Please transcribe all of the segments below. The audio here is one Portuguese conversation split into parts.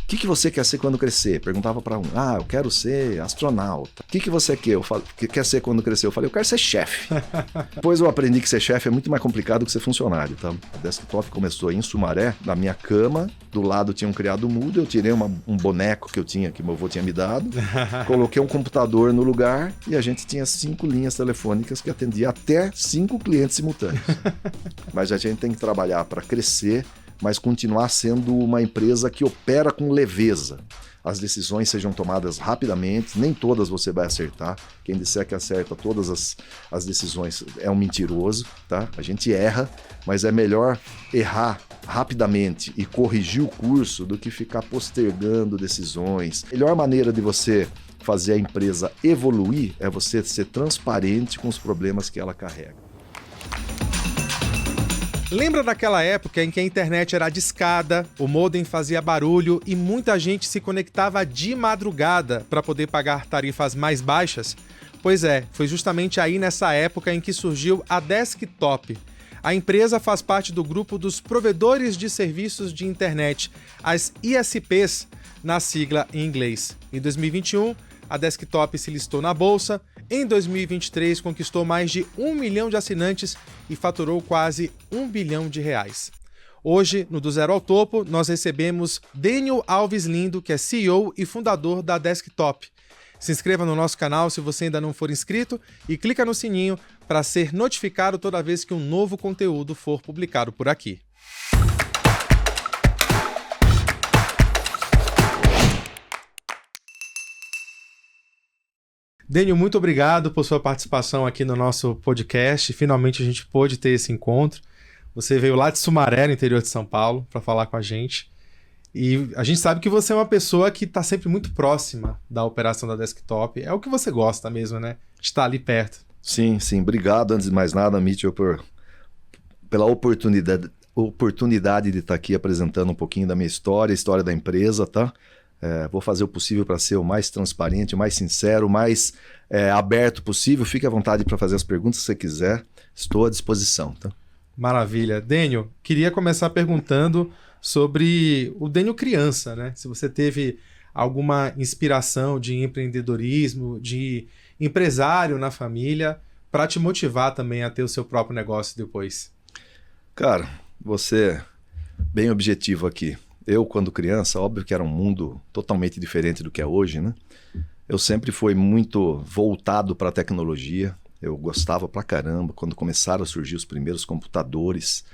O que você quer ser quando crescer? Perguntava para um. Eu quero ser astronauta. O que você quer? Quer ser quando crescer? Eu falei, eu quero ser chefe. Depois eu aprendi que ser chefe é muito mais complicado que ser funcionário, tá? A Desktop começou em Sumaré, na minha cama, do lado tinha um criado mudo, eu tirei um boneco que eu tinha, que meu avô tinha me dado, coloquei um computador no lugar e a gente tinha 5 linhas telefônicas que atendia até 5 clientes simultâneos. Mas a gente tem que trabalhar para crescer, mas continuar sendo uma empresa que opera com leveza. As decisões sejam tomadas rapidamente, nem todas você vai acertar. Quem disser que acerta todas as decisões é um mentiroso, tá? A gente erra, mas é melhor errar rapidamente e corrigir o curso do que ficar postergando decisões. A melhor maneira de você fazer a empresa evoluir é você ser transparente com os problemas que ela carrega. Lembra daquela época em que a internet era discada, o modem fazia barulho e muita gente se conectava de madrugada para poder pagar tarifas mais baixas? Pois é, foi justamente aí nessa época em que surgiu a Desktop. A empresa faz parte do grupo dos provedores de serviços de internet, as ISPs, na sigla em inglês. Em 2021, a Desktop se listou na bolsa. Em 2023, conquistou mais de 1 milhão de assinantes e faturou quase R$1 bilhão. Hoje, no Do Zero ao Topo, nós recebemos Dênio Alves Lindo, que é CEO e fundador da Desktop. Se inscreva no nosso canal se você ainda não for inscrito e clica no sininho para ser notificado toda vez que um novo conteúdo for publicado por aqui. Dênio, muito obrigado por sua participação aqui no nosso podcast. Finalmente a gente pôde ter esse encontro. Você veio lá de Sumaré, no interior de São Paulo, para falar com a gente. E a gente sabe que você é uma pessoa que está sempre muito próxima da operação da Desktop. É o que você gosta mesmo, né? De estar ali perto. Sim. Obrigado, antes de mais nada, Mitchell, pela oportunidade de estar aqui apresentando um pouquinho da minha história, a história da empresa, tá? Vou fazer o possível para ser o mais transparente, o mais sincero, o mais aberto possível. Fique à vontade para fazer as perguntas que você quiser. Estou à disposição, tá? Maravilha. Dênio, queria começar perguntando sobre o Dênio criança, né? Se você teve alguma inspiração de empreendedorismo, de empresário na família, para te motivar também a ter o seu próprio negócio depois. Cara, você bem objetivo aqui. Eu, quando criança, óbvio que era um mundo totalmente diferente do que é hoje, né? Eu sempre fui muito voltado para a tecnologia. Eu gostava pra caramba. Quando começaram a surgir os primeiros computadores,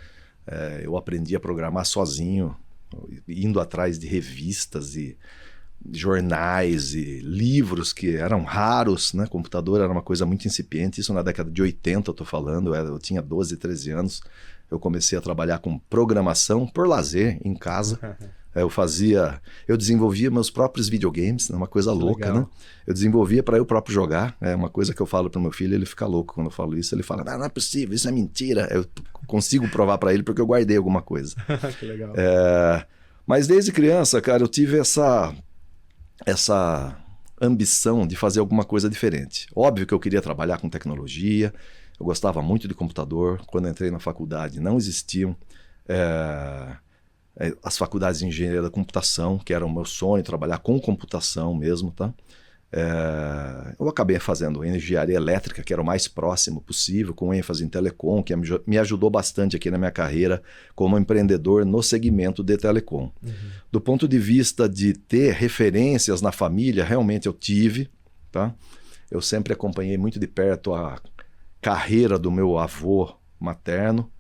eu aprendi a programar sozinho, indo atrás de revistas e jornais e livros que eram raros, né? Computador era uma coisa muito incipiente. Isso na década de 80, eu tô falando. Eu tinha 12, 13 anos. Eu comecei a trabalhar com programação por lazer em casa. Eu desenvolvia meus próprios videogames, uma coisa louca, legal, né? Eu desenvolvia para eu próprio jogar. É uma coisa que eu falo para meu filho, ele fica louco quando eu falo isso. Ele fala, não é possível, isso é mentira. Eu consigo provar para ele porque eu guardei alguma coisa. Que legal. Mas desde criança, cara, eu tive essa ambição de fazer alguma coisa diferente. Óbvio que eu queria trabalhar com tecnologia. Eu gostava muito de computador. Quando eu entrei na faculdade, não existiam as faculdades de engenharia da computação, que era o meu sonho, trabalhar com computação mesmo, tá? Eu acabei fazendo engenharia elétrica, que era o mais próximo possível, com ênfase em telecom, que me ajudou bastante aqui na minha carreira como empreendedor no segmento de telecom. Uhum. Do ponto de vista de ter referências na família, realmente eu tive, tá? Eu sempre acompanhei muito de perto a carreira do meu avô materno,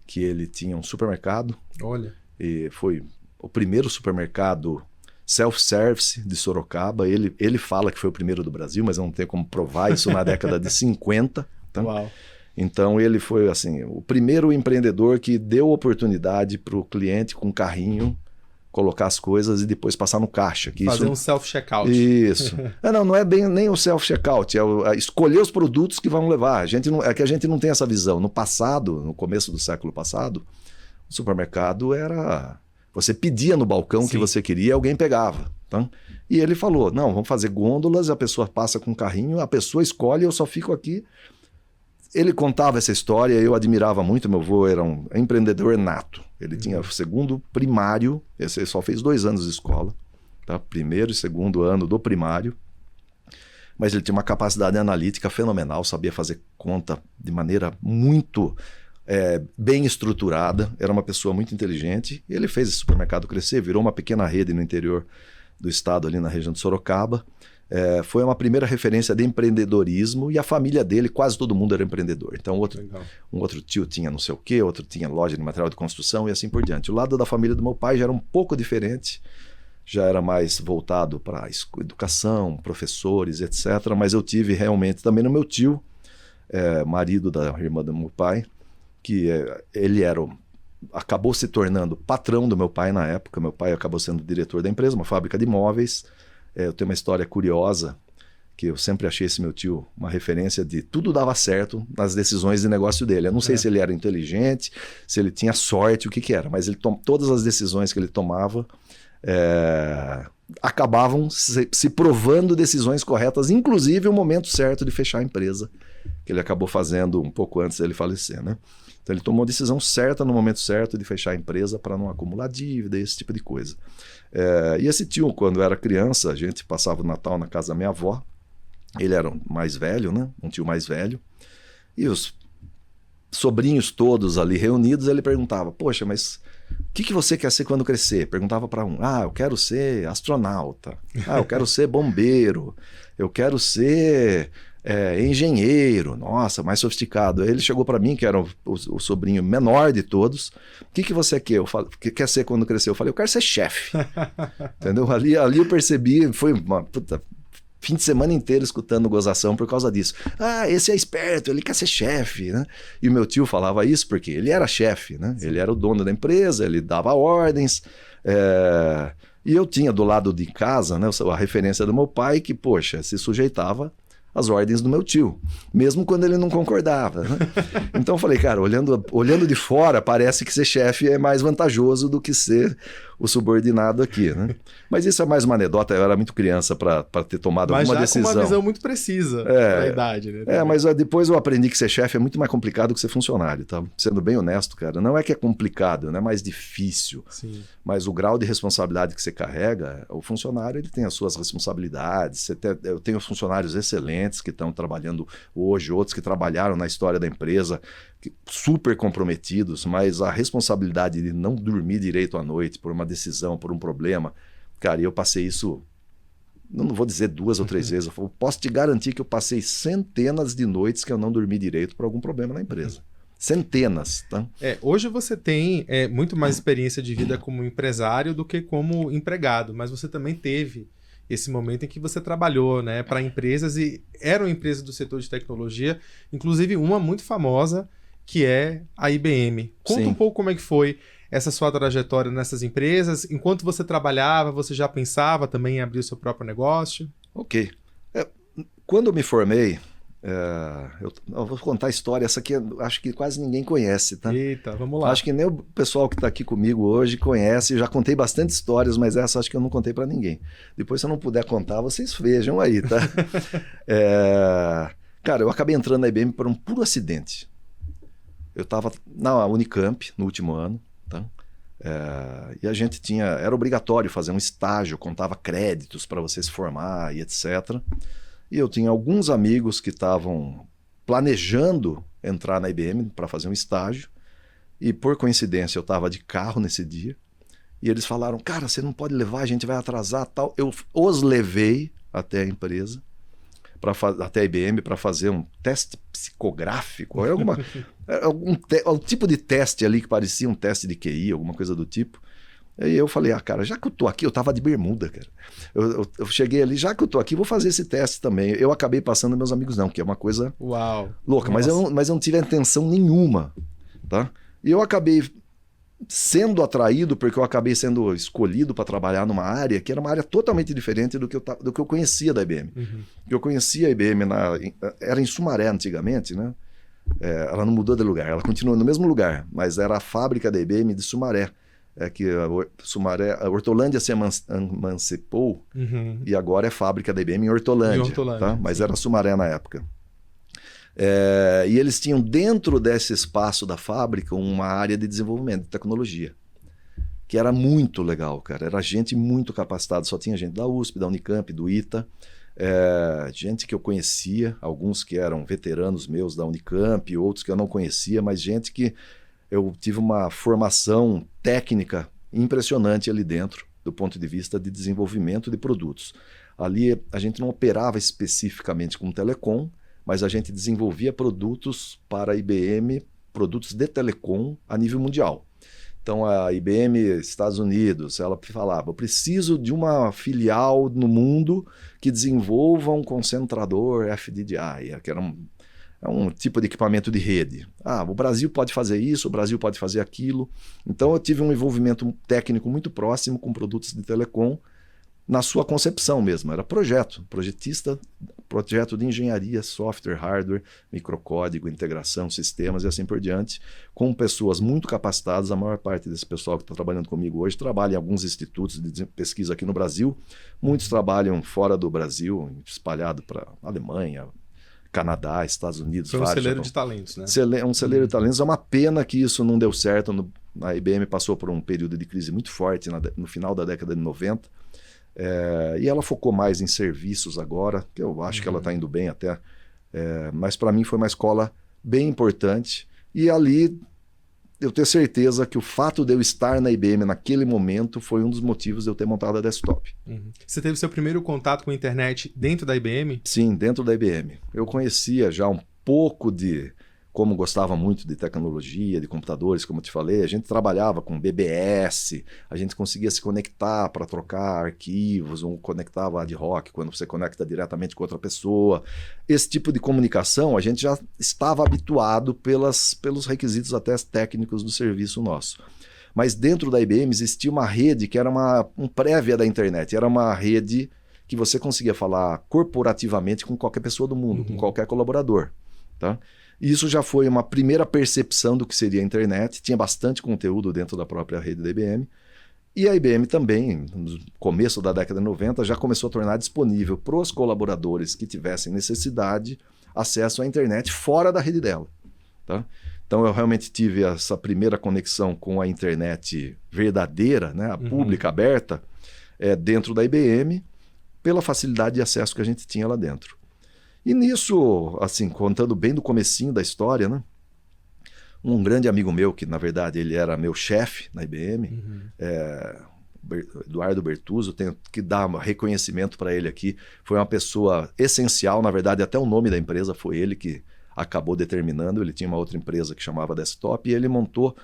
que ele tinha um supermercado. Olha. E foi o primeiro supermercado self-service de Sorocaba. Ele fala que foi o primeiro do Brasil, mas eu não tenho como provar isso na década de 50. Tá? Uau. Então ele foi assim, o primeiro empreendedor que deu oportunidade para o cliente com carrinho colocar as coisas e depois passar no caixa. Fazer um self-checkout. Isso. Não é bem nem o self-checkout, é escolher os produtos que vão levar. É que a gente não tem essa visão. No passado, no começo do século passado, o supermercado era... Você pedia no balcão o que você queria e alguém pegava. Tá? E ele falou, não, vamos fazer gôndolas, a pessoa passa com o carrinho, a pessoa escolhe, eu só fico aqui. Ele contava essa história, eu admirava muito, meu avô era um empreendedor nato. Ele tinha segundo primário, ele só fez 2 anos de escola. tá? Primeiro e segundo ano do primário. Mas ele tinha uma capacidade analítica fenomenal, sabia fazer conta de maneira muito bem estruturada, era uma pessoa muito inteligente, e ele fez esse supermercado crescer, virou uma pequena rede no interior do estado, ali na região de Sorocaba. Foi uma primeira referência de empreendedorismo, e a família dele, quase todo mundo era empreendedor. Então um outro tio tinha não sei o quê, outro tinha loja de material de construção e assim por diante. O lado da família do meu pai já era um pouco diferente, já era mais voltado para educação, professores, etc. Mas eu tive realmente também no meu tio, marido da irmã do meu pai, que ele acabou se tornando patrão do meu pai na época. Meu pai acabou sendo diretor da empresa, uma fábrica de móveis. Eu tenho uma história curiosa, que eu sempre achei esse meu tio uma referência de tudo dava certo nas decisões de negócio dele. Eu não sei se ele era inteligente, se ele tinha sorte, o que era, mas todas as decisões que ele tomava acabavam se provando decisões corretas, inclusive o momento certo de fechar a empresa, que ele acabou fazendo um pouco antes dele falecer, né? Então ele tomou a decisão certa no momento certo de fechar a empresa para não acumular dívida, esse tipo de coisa. E esse tio, quando eu era criança, a gente passava o Natal na casa da minha avó. Ele era mais velho, né? Um tio mais velho. E os sobrinhos todos ali reunidos, ele perguntava: poxa, mas o que você quer ser quando crescer? Perguntava para um: eu quero ser astronauta. Eu quero ser bombeiro. Eu quero ser engenheiro. Nossa, mais sofisticado. Aí ele chegou para mim, que era o sobrinho menor de todos: o que você quer? Quer ser quando crescer? Eu falei: eu quero ser chefe. Entendeu? Ali eu percebi, foi uma fim de semana inteiro escutando gozação por causa disso. Esse é esperto, ele quer ser chefe, né? E o meu tio falava isso porque ele era chefe, né? Ele era o dono da empresa, ele dava ordens. E eu tinha do lado de casa, né, a referência do meu pai, que, poxa, se sujeitava às ordens do meu tio, mesmo quando ele não concordava, né? Então eu falei: cara, olhando de fora, parece que ser chefe é mais vantajoso do que ser o subordinado aqui, né? Mas isso é mais uma anedota. Eu era muito criança para ter tomado alguma decisão. Mas já com uma visão muito precisa da idade, né? Mas depois eu aprendi que ser chefe é muito mais complicado que ser funcionário, tá? Sendo bem honesto, cara, não é que é complicado, não é mais difícil. Sim. Mas o grau de responsabilidade que você carrega, o funcionário ele tem as suas responsabilidades. Eu tenho funcionários excelentes que estão trabalhando hoje, outros que trabalharam na história da empresa, super comprometidos, mas a responsabilidade de não dormir direito à noite por uma decisão, por um problema, cara, eu passei isso, não vou dizer 2 ou 3 vezes, eu posso te garantir que eu passei centenas de noites que eu não dormi direito por algum problema na empresa. Centenas, tá? Hoje você tem muito mais experiência de vida como empresário do que como empregado, mas você também teve esse momento em que você trabalhou, né, para empresas, e eram empresas do setor de tecnologia, inclusive uma muito famosa, que é a IBM. Conta um pouco como é que foi essa sua trajetória nessas empresas. Enquanto você trabalhava, você já pensava também em abrir o seu próprio negócio? Ok. Quando eu me formei, eu vou contar a história, essa aqui acho que quase ninguém conhece, tá? Eita, vamos lá. Acho que nem o pessoal que está aqui comigo hoje conhece. Eu já contei bastante histórias, mas essa acho que eu não contei para ninguém. Depois, se eu não puder contar, vocês vejam aí, tá? Cara, eu acabei entrando na IBM por um puro acidente. Eu estava na Unicamp no último ano, tá? E a gente era obrigatório fazer um estágio, contava créditos para você se formar e etc. E eu tinha alguns amigos que estavam planejando entrar na IBM para fazer um estágio, e por coincidência eu estava de carro nesse dia, e eles falaram: cara, você não pode levar, a gente vai atrasar, tal. Eu os levei até a empresa, até a IBM, para fazer um teste psicográfico, algum tipo de teste ali que parecia um teste de QI, alguma coisa do tipo. Aí eu falei: cara, já que eu tô aqui, eu tava de bermuda, cara. Eu cheguei ali, já que eu tô aqui, vou fazer esse teste também. Eu acabei passando, meus amigos não, que é uma coisa louca, mas eu não tive intenção nenhuma, tá? E eu acabei sendo atraído, porque eu acabei sendo escolhido para trabalhar numa área que era uma área totalmente diferente do que eu conhecia da IBM. Uhum. Eu conhecia a IBM, era em Sumaré antigamente, né? Ela não mudou de lugar, ela continua no mesmo lugar, mas era a fábrica da IBM de Sumaré. Que a Hortolândia se emancipou, e agora é fábrica da IBM em Hortolândia, tá? Mas era Sumaré na época. E eles tinham dentro desse espaço da fábrica uma área de desenvolvimento de tecnologia, que era muito legal, cara. Era gente muito capacitada, só tinha gente da USP, da Unicamp, do ITA, gente que eu conhecia, alguns que eram veteranos meus da Unicamp, outros que eu não conhecia, mas gente que eu tive uma formação técnica impressionante ali dentro, do ponto de vista de desenvolvimento de produtos. Ali a gente não operava especificamente com telecom, mas a gente desenvolvia produtos para a IBM, produtos de telecom a nível mundial. Então a IBM Estados Unidos, ela falava, eu preciso de uma filial no mundo que desenvolva um concentrador FDDI, que era um tipo de equipamento de rede. O Brasil pode fazer isso, o Brasil pode fazer aquilo. Então eu tive um envolvimento técnico muito próximo com produtos de telecom, na sua concepção mesmo, era projetista, projeto de engenharia, software, hardware, microcódigo, integração, sistemas e assim por diante, com pessoas muito capacitadas. A maior parte desse pessoal que está trabalhando comigo hoje trabalha em alguns institutos de pesquisa aqui no Brasil, muitos trabalham fora do Brasil, espalhado para Alemanha, Canadá, Estados Unidos. Foi um celeiro de talentos, né? Um celeiro de talentos. É uma pena que isso não deu certo. A IBM passou por um período de crise muito forte no final da década de 90. E ela focou mais em serviços agora, que eu acho que ela está indo bem até, mas para mim foi uma escola bem importante, e ali eu tenho certeza que o fato de eu estar na IBM naquele momento foi um dos motivos de eu ter montado a Desktop. Você teve seu primeiro contato com a internet dentro da IBM? Sim, dentro da IBM. Eu conhecia já um pouco de... Como gostava muito de tecnologia, de computadores, como eu te falei, a gente trabalhava com BBS, a gente conseguia se conectar para trocar arquivos, ou conectava ad hoc, quando você conecta diretamente com outra pessoa. Esse tipo de comunicação a gente já estava habituado pelos requisitos até técnicos do serviço nosso. Mas dentro da IBM existia uma rede que era um prévia da internet, era uma rede que você conseguia falar corporativamente com qualquer pessoa do mundo, com qualquer colaborador, tá? Isso já foi uma primeira percepção do que seria a internet, tinha bastante conteúdo dentro da própria rede da IBM, e a IBM também, no começo da década de 90, já começou a tornar disponível para os colaboradores que tivessem necessidade acesso à internet fora da rede dela, tá? Então eu realmente tive essa primeira conexão com a internet verdadeira, né, a pública, aberta, dentro da IBM, pela facilidade de acesso que a gente tinha lá dentro. E nisso, assim, contando bem do comecinho da história, né? Um grande amigo meu, que na verdade ele era meu chefe na IBM, Eduardo Bertuzzo, tenho que dar um reconhecimento para ele aqui, foi uma pessoa essencial, na verdade até o nome da empresa foi ele que acabou determinando. Ele tinha uma outra empresa que chamava Desktop e ele montou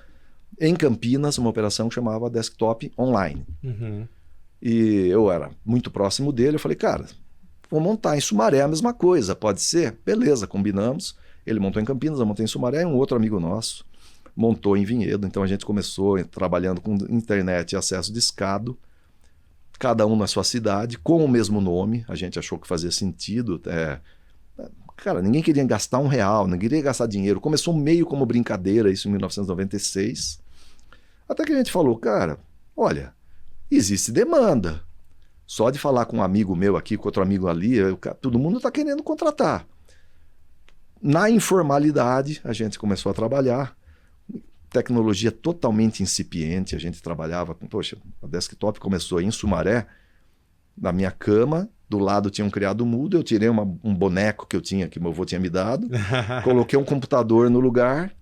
em Campinas uma operação que chamava Desktop Online. E eu era muito próximo dele, eu falei, cara... Vou montar em Sumaré a mesma coisa, pode ser? Beleza, combinamos. Ele montou em Campinas, eu montei em Sumaré, e um outro amigo nosso montou em Vinhedo. Então a gente começou trabalhando com internet e acesso discado, cada um na sua cidade, com o mesmo nome. A gente achou que fazia sentido. Cara, ninguém queria gastar R$1, ninguém queria gastar dinheiro. Começou meio como brincadeira, isso em 1996. Até que a gente falou, cara, olha, existe demanda. Só de falar com um amigo meu aqui, com outro amigo ali, todo mundo está querendo contratar. Na informalidade, a gente começou a trabalhar. Tecnologia totalmente incipiente, a gente trabalhava com... Poxa, a Desktop começou em Sumaré, na minha cama, do lado tinha um criado mudo, eu tirei um boneco que eu tinha, que meu avô tinha me dado, coloquei um computador no lugar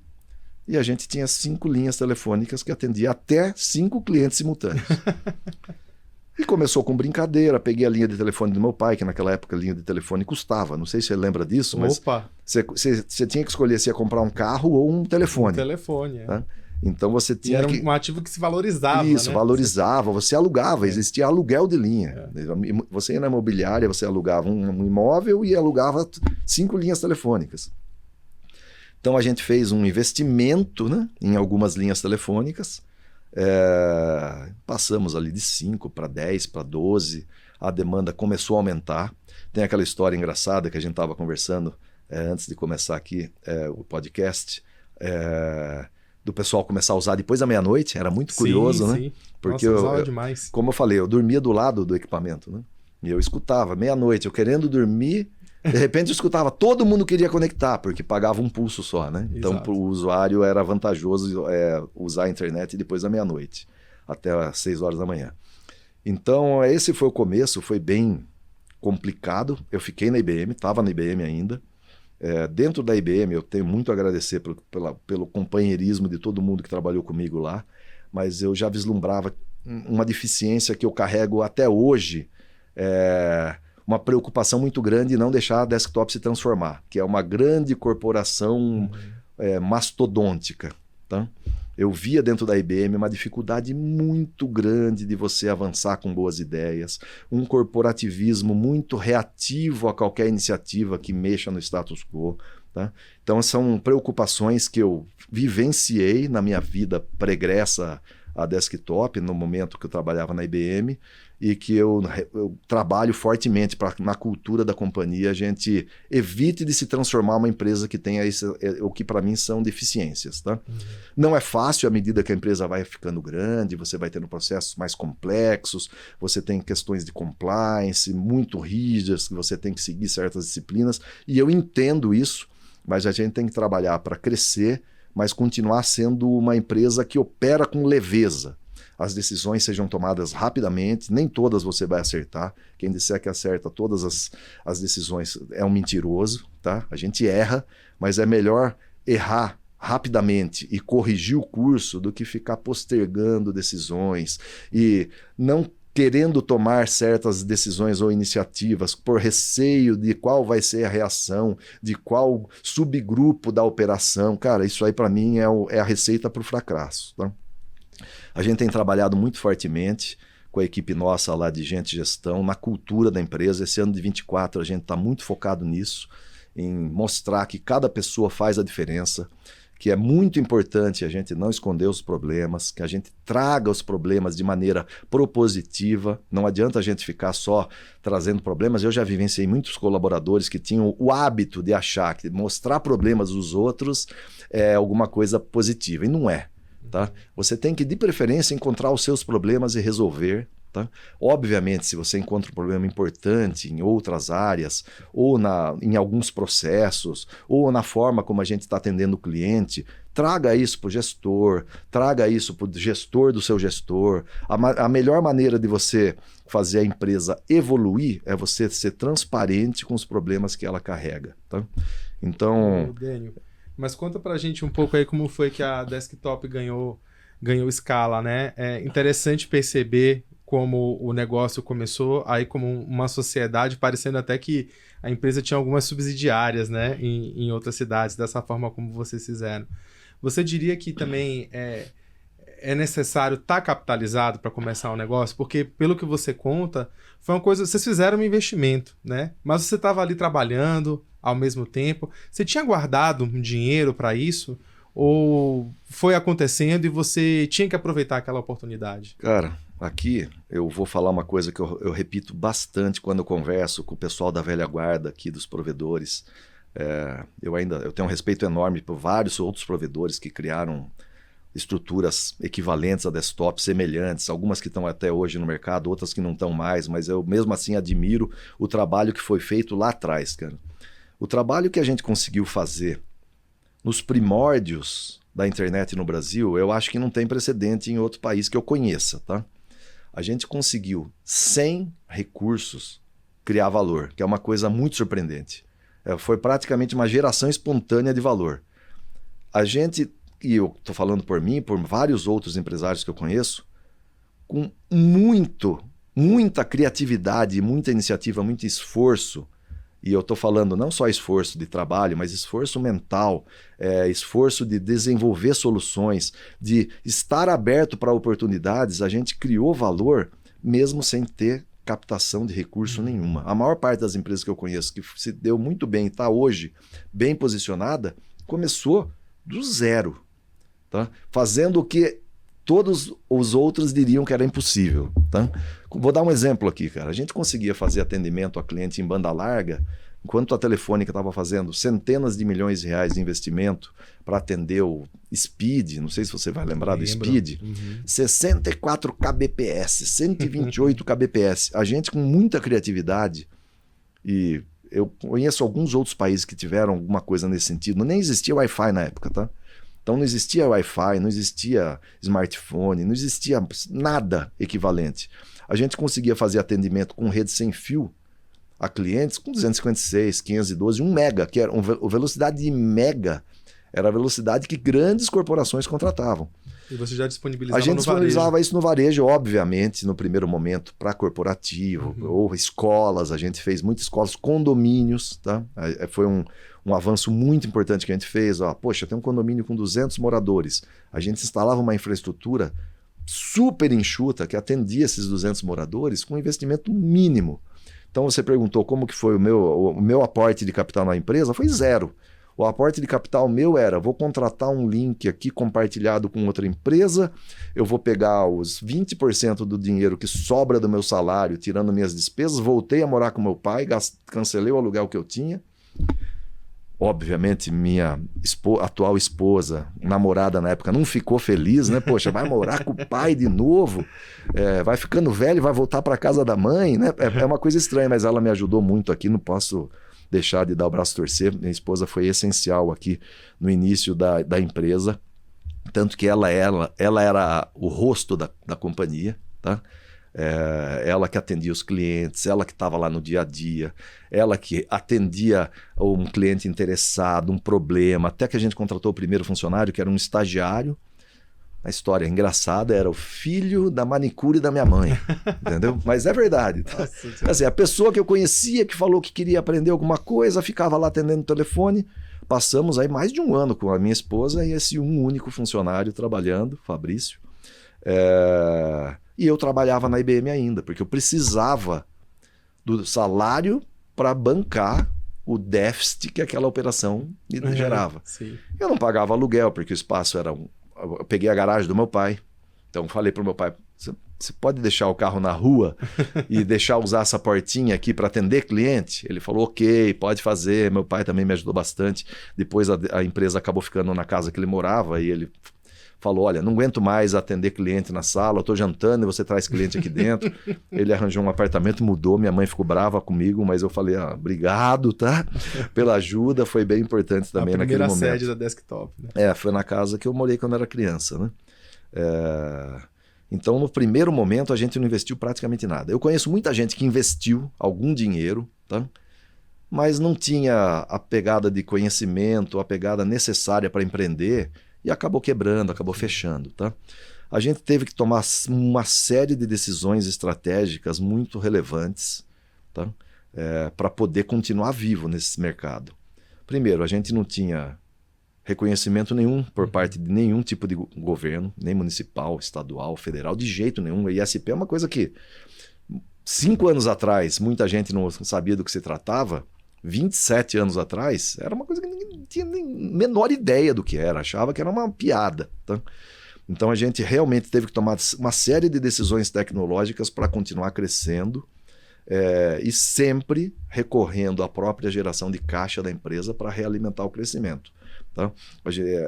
e a gente tinha 5 linhas telefônicas que atendia até 5 clientes simultâneos. E começou com brincadeira, peguei a linha de telefone do meu pai, que naquela época a linha de telefone custava, não sei se você lembra disso, mas você tinha que escolher se ia comprar um carro ou um telefone. Tá? Então você tinha era um ativo que se valorizava. Isso, né? Valorizava, você alugava, existia aluguel de linha. Você ia na imobiliária, você alugava um imóvel e alugava 5 linhas telefônicas. Então a gente fez um investimento, né, em algumas linhas telefônicas. Passamos ali de 5 para 10, para 12, a demanda começou a aumentar. Tem aquela história engraçada que a gente estava conversando antes de começar aqui o podcast, do pessoal começar a usar depois da meia-noite. Era muito curioso, né? Porque nossa, usava demais. Como eu falei, eu dormia do lado do equipamento, né? E eu escutava meia-noite, eu querendo dormir, de repente eu escutava, todo mundo queria conectar, porque pagava um pulso só, né? Então para o usuário era vantajoso usar a internet depois da meia-noite. até às 6 horas da manhã. Então, esse foi o começo, foi bem complicado. Eu fiquei na IBM, estava na IBM ainda. Dentro da IBM, eu tenho muito a agradecer pelo companheirismo de todo mundo que trabalhou comigo lá, mas eu já vislumbrava uma deficiência que eu carrego até hoje, uma preocupação muito grande em não deixar a Desktop se transformar, que é uma grande corporação mastodôntica. Tá? Eu via dentro da IBM uma dificuldade muito grande de você avançar com boas ideias, um corporativismo muito reativo a qualquer iniciativa que mexa no status quo. Tá? Então são preocupações que eu vivenciei na minha vida pregressa a Desktop, no momento que eu trabalhava na IBM, e que eu trabalho fortemente para na cultura da companhia a gente evite de se transformar uma empresa que tenha o que para mim são deficiências. Tá? Não é fácil à medida que a empresa vai ficando grande, você vai tendo processos mais complexos, você tem questões de compliance muito rígidas, que você tem que seguir certas disciplinas, e eu entendo isso, mas a gente tem que trabalhar para crescer, mas continuar sendo uma empresa que opera com leveza. As decisões sejam tomadas rapidamente, nem todas você vai acertar. Quem disser que acerta todas as decisões é um mentiroso. Tá? A gente erra, mas é melhor errar rapidamente e corrigir o curso do que ficar postergando decisões e não querendo tomar certas decisões ou iniciativas por receio de qual vai ser a reação, de qual subgrupo da operação. Cara, isso aí para mim é a receita para o fracasso. Tá? A gente tem trabalhado muito fortemente com a equipe nossa lá de gente de gestão, na cultura da empresa. Esse ano de 24 a gente está muito focado nisso, em mostrar que cada pessoa faz a diferença, que é muito importante a gente não esconder os problemas, que a gente traga os problemas de maneira propositiva. Não adianta a gente ficar só trazendo problemas. Eu já vivenciei muitos colaboradores que tinham o hábito de achar que mostrar problemas dos outros é alguma coisa positiva, e não é. Tá? Você tem que, de preferência, encontrar os seus problemas e resolver. Tá? Obviamente, se você encontra um problema importante em outras áreas, ou em alguns processos, ou na forma como a gente está atendendo o cliente, traga isso para o gestor, traga isso para o gestor do seu gestor. A melhor maneira de você fazer a empresa evoluir é você ser transparente com os problemas que ela carrega. Tá? Então... Dênio, mas conta pra gente um pouco aí como foi que a Desktop ganhou escala, né? É interessante perceber como o negócio começou aí como uma sociedade, parecendo até que a empresa tinha algumas subsidiárias, né, em outras cidades, dessa forma como vocês fizeram. Você diria que também é necessário estar capitalizado para começar um negócio? Porque, pelo que você conta, foi uma coisa... Vocês fizeram um investimento, né? Mas você estava ali trabalhando ao mesmo tempo. Você tinha guardado um dinheiro para isso? Ou foi acontecendo e você tinha que aproveitar aquela oportunidade? Cara, aqui eu vou falar uma coisa que eu repito bastante quando eu converso com o pessoal da velha guarda aqui dos provedores. Eu tenho um respeito enorme por vários outros provedores que criaram estruturas equivalentes a Desktop, semelhantes, algumas que estão até hoje no mercado, outras que não estão mais, mas eu mesmo assim admiro o trabalho que foi feito lá atrás, cara. O trabalho que a gente conseguiu fazer nos primórdios da internet no Brasil, eu acho que não tem precedente em outro país que eu conheça, tá? A gente conseguiu, sem recursos, criar valor, que é uma coisa muito surpreendente. Foi praticamente uma geração espontânea de valor. A gente, e eu estou falando por mim, por vários outros empresários que eu conheço, com muita criatividade, muita iniciativa, muito esforço, e eu estou falando não só esforço de trabalho, mas esforço mental, esforço de desenvolver soluções, de estar aberto para oportunidades, a gente criou valor mesmo sem ter captação de recurso nenhuma. A maior parte das empresas que eu conheço que se deu muito bem e está hoje bem posicionada, começou do zero, tá? Fazendo o que todos os outros diriam que era impossível. Tá? Vou dar um exemplo aqui, cara. A gente conseguia fazer atendimento a cliente em banda larga, enquanto a Telefônica estava fazendo centenas de milhões de reais de investimento para atender o Speed, não sei se você vai lembrar do Speed, 64 kbps, 128 kbps. A gente com muita criatividade, e eu conheço alguns outros países que tiveram alguma coisa nesse sentido, nem existia Wi-Fi na época, tá? Então não existia Wi-Fi, não existia smartphone, não existia nada equivalente. A gente conseguia fazer atendimento com rede sem fio a clientes com 256, 512, 1 mega, que era a velocidade de mega, era a velocidade que grandes corporações contratavam. E você já disponibilizava A gente no disponibilizava varejo. isso no varejo, obviamente, no primeiro momento, para corporativo, ou escolas. A gente fez muitas escolas, condomínios, tá? Foi um avanço muito importante que a gente fez. Poxa, tem um condomínio com 200 moradores. A gente instalava uma infraestrutura super enxuta que atendia esses 200 moradores com investimento mínimo. Então você perguntou como que foi o meu aporte de capital na empresa, foi 0. O aporte de capital meu era, vou contratar um link aqui compartilhado com outra empresa, eu vou pegar os 20% do dinheiro que sobra do meu salário, tirando minhas despesas, voltei a morar com meu pai, cancelei o aluguel que eu tinha. Obviamente, minha atual esposa, namorada na época, não ficou feliz, né? Poxa, vai morar com o pai de novo, vai ficando velho, vai voltar para casa da mãe, né? É uma coisa estranha, mas ela me ajudou muito aqui, não posso deixar de dar o braço a torcer. Minha esposa foi essencial aqui no início da empresa, tanto que ela era o rosto da companhia, tá? Ela que atendia os clientes, ela que estava lá no dia a dia, ela que atendia um cliente interessado, um problema, até que a gente contratou o primeiro funcionário, que era um estagiário. A história engraçada, era o filho da manicure da minha mãe, entendeu? Mas é verdade. Nossa, assim, a pessoa que eu conhecia, que falou que queria aprender alguma coisa, ficava lá atendendo o telefone. Passamos aí mais de 1 ano com a minha esposa e esse único funcionário trabalhando, Fabrício. E eu trabalhava na IBM ainda, porque eu precisava do salário para bancar o déficit que aquela operação me gerava. Sim. Eu não pagava aluguel, porque o espaço era eu peguei a garagem do meu pai. Então falei para o meu pai, você pode deixar o carro na rua e deixar usar essa portinha aqui para atender cliente? Ele falou, ok, pode fazer. Meu pai também me ajudou bastante. Depois a empresa acabou ficando na casa que ele morava e ele falou, olha, não aguento mais atender cliente na sala, eu estou jantando e você traz cliente aqui dentro. Ele arranjou um apartamento, mudou, minha mãe ficou brava comigo, mas eu falei, obrigado, tá? Pela ajuda, foi bem importante também naquele momento. A primeira sede da Desktop, né? Foi na casa que eu morei quando era criança, né? Então, no primeiro momento, a gente não investiu praticamente nada. Eu conheço muita gente que investiu algum dinheiro, tá? Mas não tinha a pegada de conhecimento, a pegada necessária para empreender, e acabou quebrando, acabou fechando, tá? A gente teve que tomar uma série de decisões estratégicas muito relevantes, tá? Para poder continuar vivo nesse mercado. Primeiro, a gente não tinha reconhecimento nenhum por parte de nenhum tipo de governo, nem municipal, estadual, federal, de jeito nenhum. A ISP é uma coisa que 5 anos atrás muita gente não sabia do que se tratava. 27 anos atrás, era uma coisa que ninguém tinha nem menor ideia do que era, achava que era uma piada. Tá? Então a gente realmente teve que tomar uma série de decisões tecnológicas para continuar crescendo e sempre recorrendo à própria geração de caixa da empresa para realimentar o crescimento. Tá?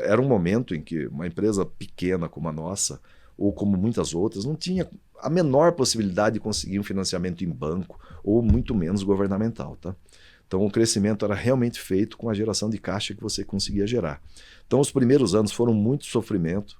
Era um momento em que uma empresa pequena como a nossa, ou como muitas outras, não tinha a menor possibilidade de conseguir um financiamento em banco, ou muito menos governamental. Tá? Então o crescimento era realmente feito com a geração de caixa que você conseguia gerar. Então os primeiros anos foram muito sofrimento,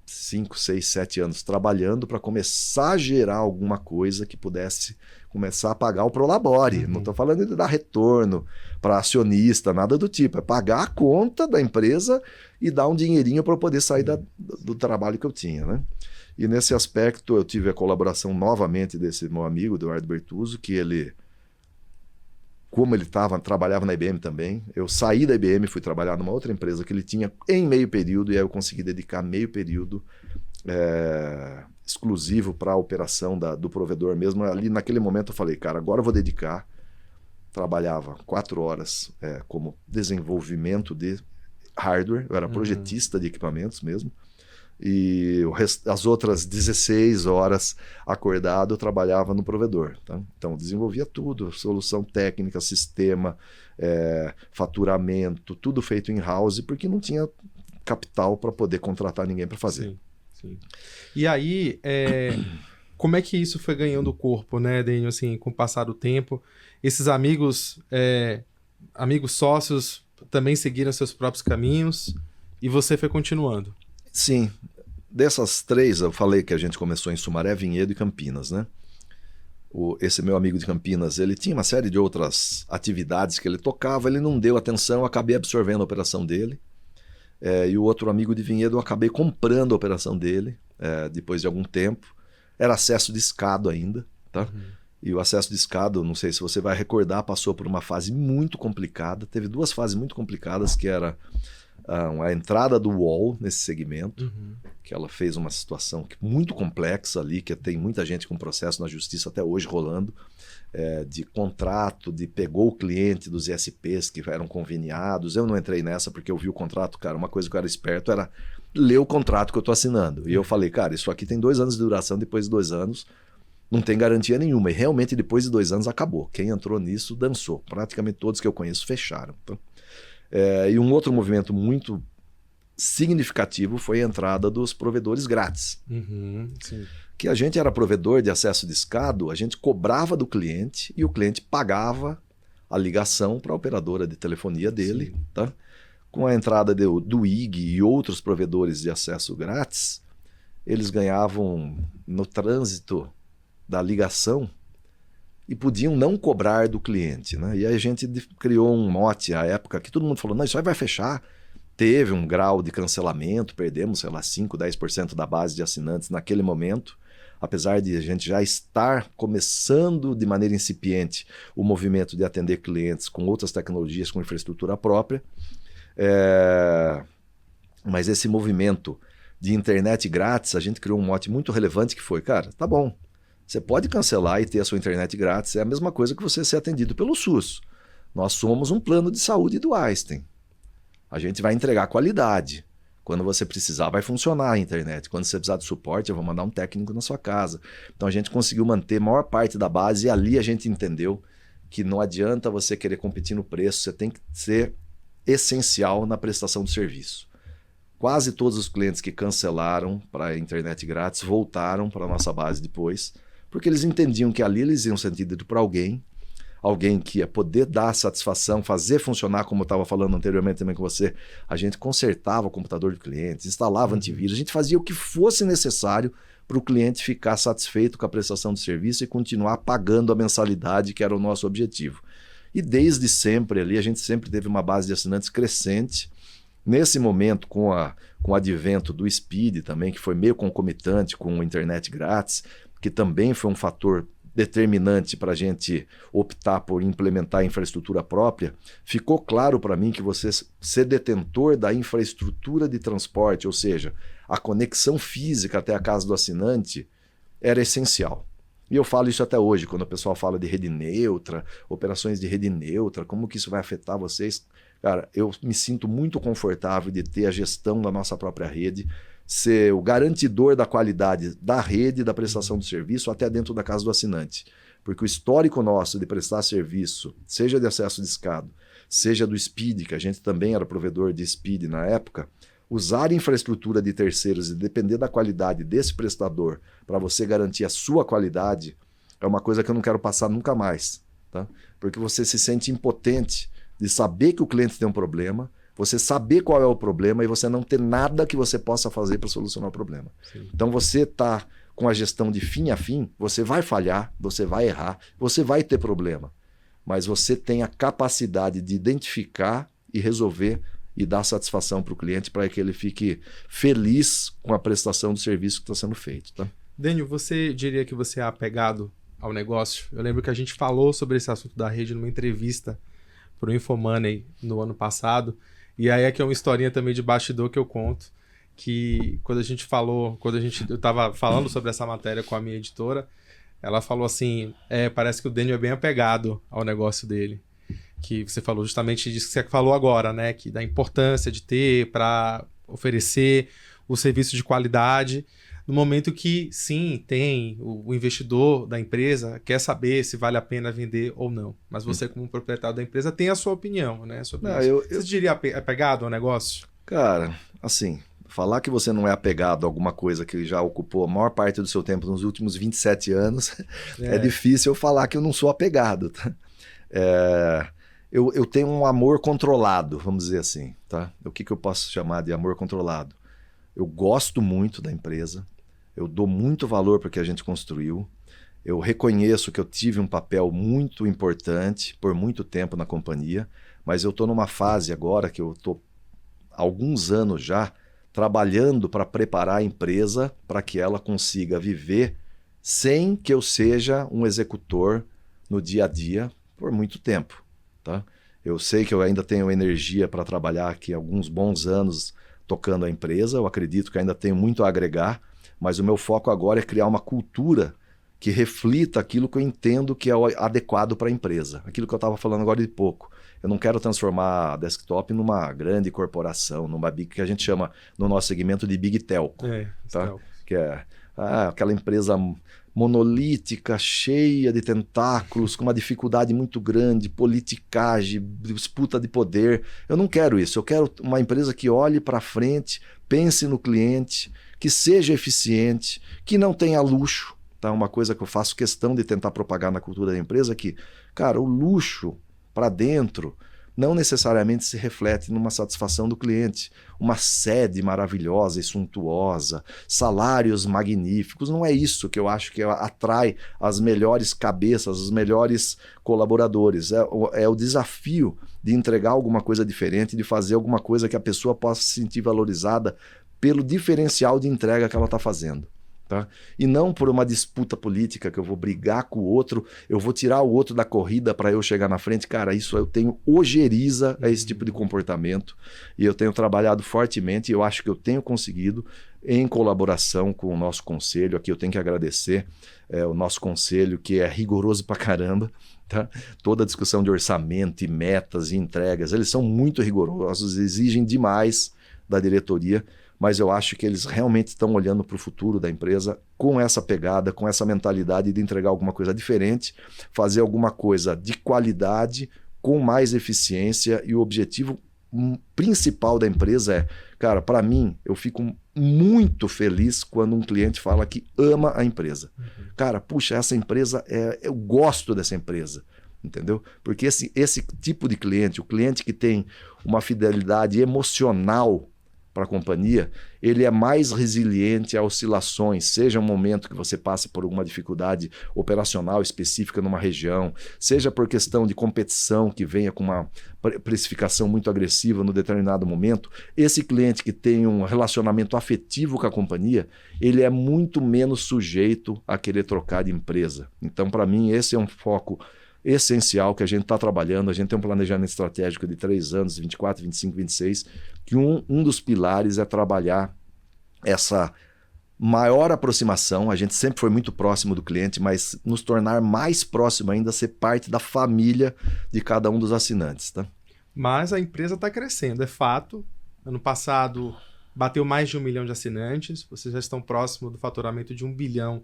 5, 6, 7 anos trabalhando para começar a gerar alguma coisa que pudesse começar a pagar o prolabore. Não estou falando de dar retorno para acionista, nada do tipo. É pagar a conta da empresa e dar um dinheirinho para eu poder sair do trabalho que eu tinha, né? E nesse aspecto eu tive a colaboração novamente desse meu amigo, Eduardo Bertuzzo, que ele... Como ele trabalhava na IBM também, eu saí da IBM e fui trabalhar numa outra empresa que ele tinha em meio período, e aí eu consegui dedicar meio período exclusivo para a operação do provedor mesmo. Ali naquele momento eu falei, cara, agora eu vou dedicar. Trabalhava 4 horas como desenvolvimento de hardware, eu era projetista de equipamentos mesmo. E as outras 16 horas acordado eu trabalhava no provedor. Tá? Então desenvolvia tudo, solução técnica, sistema, faturamento, tudo feito in-house, porque não tinha capital para poder contratar ninguém para fazer. Sim, sim. E aí, como é que isso foi ganhando corpo, né, Daniel, assim, com o passar do tempo? Esses amigos sócios também seguiram seus próprios caminhos? E você foi continuando? Sim. Dessas 3, eu falei que a gente começou em Sumaré, Vinhedo e Campinas, né? Esse meu amigo de Campinas, ele tinha uma série de outras atividades que ele tocava, ele não deu atenção, eu acabei absorvendo a operação dele. E o outro amigo de Vinhedo, eu acabei comprando a operação dele, depois de algum tempo. Era acesso de escado ainda, tá? E o acesso de escado, não sei se você vai recordar, passou por uma fase muito complicada. Teve 2 fases muito complicadas, que era a entrada do UOL nesse segmento, que ela fez uma situação muito complexa ali, que tem muita gente com processo na justiça até hoje rolando, de contrato, de pegou o cliente dos ISPs que eram conveniados. Eu não entrei nessa porque eu vi o contrato, cara, uma coisa que eu era esperto era ler o contrato que eu tô assinando. E eu falei, cara, isso aqui tem 2 anos de duração, depois de 2 anos não tem garantia nenhuma. E realmente depois de 2 anos acabou. Quem entrou nisso dançou. Praticamente todos que eu conheço fecharam. Então, e um outro movimento muito significativo foi a entrada dos provedores grátis. Sim. Que a gente era provedor de acesso de escado, a gente cobrava do cliente e o cliente pagava a ligação para a operadora de telefonia dele. Tá? Com a entrada do IG e outros provedores de acesso grátis, eles ganhavam no trânsito da ligação e podiam não cobrar do cliente, né? E aí a gente criou um mote à época que todo mundo falou, não, isso aí vai fechar. Teve um grau de cancelamento, perdemos, sei lá, 5, 10% da base de assinantes naquele momento, apesar de a gente já estar começando de maneira incipiente o movimento de atender clientes com outras tecnologias, com infraestrutura própria. Mas esse movimento de internet grátis, a gente criou um mote muito relevante que foi, cara, tá bom, você pode cancelar e ter a sua internet grátis, é a mesma coisa que você ser atendido pelo SUS. Nós somos um plano de saúde do Einstein. A gente vai entregar qualidade. Quando você precisar, vai funcionar a internet. Quando você precisar de suporte, eu vou mandar um técnico na sua casa. Então a gente conseguiu manter a maior parte da base e ali a gente entendeu que não adianta você querer competir no preço, você tem que ser essencial na prestação do serviço. Quase todos os clientes que cancelaram para a internet grátis voltaram para a nossa base depois, porque eles entendiam que ali eles iam ser atendidos por alguém que ia poder dar satisfação, fazer funcionar, como eu estava falando anteriormente também com você. A gente consertava o computador do cliente, instalava antivírus, a gente fazia o que fosse necessário para o cliente ficar satisfeito com a prestação do serviço e continuar pagando a mensalidade, que era o nosso objetivo. E desde sempre ali, a gente sempre teve uma base de assinantes crescente. Nesse momento, com o advento do Speed também, que foi meio concomitante com a internet grátis, que também foi um fator determinante para a gente optar por implementar a infraestrutura própria, ficou claro para mim que você ser detentor da infraestrutura de transporte, ou seja, a conexão física até a casa do assinante, era essencial. E eu falo isso até hoje, quando o pessoal fala de rede neutra, operações de rede neutra, como que isso vai afetar vocês? Cara, eu me sinto muito confortável de ter a gestão da nossa própria rede, ser o garantidor da qualidade da rede, da prestação do serviço, até dentro da casa do assinante. Porque o histórico nosso de prestar serviço, seja de acesso de escado, seja do Speed, que a gente também era provedor de Speed na época, usar infraestrutura de terceiros e depender da qualidade desse prestador para você garantir a sua qualidade, é uma coisa que eu não quero passar nunca mais. Tá? Porque você se sente impotente de saber que o cliente tem um problema, você saber qual é o problema e você não ter nada que você possa fazer para solucionar o problema. Sim. Então você está com a gestão de fim a fim, você vai falhar, você vai errar, você vai ter problema. Mas você tem a capacidade de identificar e resolver e dar satisfação para o cliente para que ele fique feliz com a prestação do serviço que está sendo feito. Tá? Daniel, você diria que você é apegado ao negócio? Eu lembro que a gente falou sobre esse assunto da rede numa entrevista para o Infomoney no ano passado. E aí é que é uma historinha também de bastidor que eu conto, que quando eu estava falando sobre essa matéria com a minha editora, ela falou assim, parece que o Daniel é bem apegado ao negócio dele. Que você falou justamente disso que você falou agora, né? Que da importância de ter para oferecer o serviço de qualidade, no momento que, sim, tem o investidor da empresa, quer saber se vale a pena vender ou não. Mas você, como proprietário da empresa, tem a sua opinião, né? Você diria apegado ao negócio? Cara, assim, falar que você não é apegado a alguma coisa que já ocupou a maior parte do seu tempo nos últimos 27 anos, é difícil eu falar que eu não sou apegado. Tá? eu tenho um amor controlado, vamos dizer assim, tá? O que eu posso chamar de amor controlado? Eu gosto muito da empresa, eu dou muito valor para o que a gente construiu, eu reconheço que eu tive um papel muito importante por muito tempo na companhia, mas eu estou numa fase agora que eu estou há alguns anos já trabalhando para preparar a empresa para que ela consiga viver sem que eu seja um executor no dia a dia por muito tempo. Tá? Eu sei que eu ainda tenho energia para trabalhar aqui alguns bons anos tocando a empresa, eu acredito que ainda tenho muito a agregar, mas o meu foco agora é criar uma cultura que reflita aquilo que eu entendo que é o adequado para a empresa. Aquilo que eu estava falando agora de pouco. Eu não quero transformar a Desktop numa grande corporação, numa big, que a gente chama no nosso segmento de Big Telco. Tá? Que é aquela empresa monolítica, cheia de tentáculos, com uma dificuldade muito grande, politicagem, disputa de poder. Eu não quero isso. Eu quero uma empresa que olhe para frente, pense no cliente, que seja eficiente, que não tenha luxo. Tá? Uma coisa que eu faço questão de tentar propagar na cultura da empresa é que, cara, o luxo para dentro não necessariamente se reflete numa satisfação do cliente. Uma sede maravilhosa e suntuosa, salários magníficos, não é isso que eu acho que atrai as melhores cabeças, os melhores colaboradores. É o desafio de entregar alguma coisa diferente, de fazer alguma coisa que a pessoa possa se sentir valorizada pelo diferencial de entrega que ela está fazendo. Tá? E não por uma disputa política que eu vou brigar com o outro, eu vou tirar o outro da corrida para eu chegar na frente. Cara, isso eu tenho ojeriza a esse tipo de comportamento e eu tenho trabalhado fortemente e eu acho que eu tenho conseguido em colaboração com o nosso conselho. Aqui eu tenho que agradecer o nosso conselho, que é rigoroso pra caramba. Tá? Toda a discussão de orçamento e metas e entregas, eles são muito rigorosos, exigem demais da diretoria, mas eu acho que eles realmente estão olhando para o futuro da empresa com essa pegada, com essa mentalidade de entregar alguma coisa diferente, fazer alguma coisa de qualidade, com mais eficiência, e o objetivo principal da empresa é, cara, para mim, eu fico muito feliz quando um cliente fala que ama a empresa. Cara, puxa, essa empresa, eu gosto dessa empresa. Entendeu? Porque esse tipo de cliente, o cliente que tem uma fidelidade emocional para a companhia, ele é mais resiliente a oscilações, seja um momento que você passe por alguma dificuldade operacional específica numa região, seja por questão de competição que venha com uma precificação muito agressiva no determinado momento. Esse cliente que tem um relacionamento afetivo com a companhia, ele é muito menos sujeito a querer trocar de empresa. Então, para mim, esse é um foco essencial que a gente está trabalhando. A gente tem um planejamento estratégico de 3 anos, 24, 25, 26, que um dos pilares é trabalhar essa maior aproximação. A gente sempre foi muito próximo do cliente, mas nos tornar mais próximo ainda, ser parte da família de cada um dos assinantes. Tá? Mas a empresa está crescendo, é fato. Ano passado bateu mais de 1 milhão de assinantes, vocês já estão próximo do faturamento de R$1 bilhão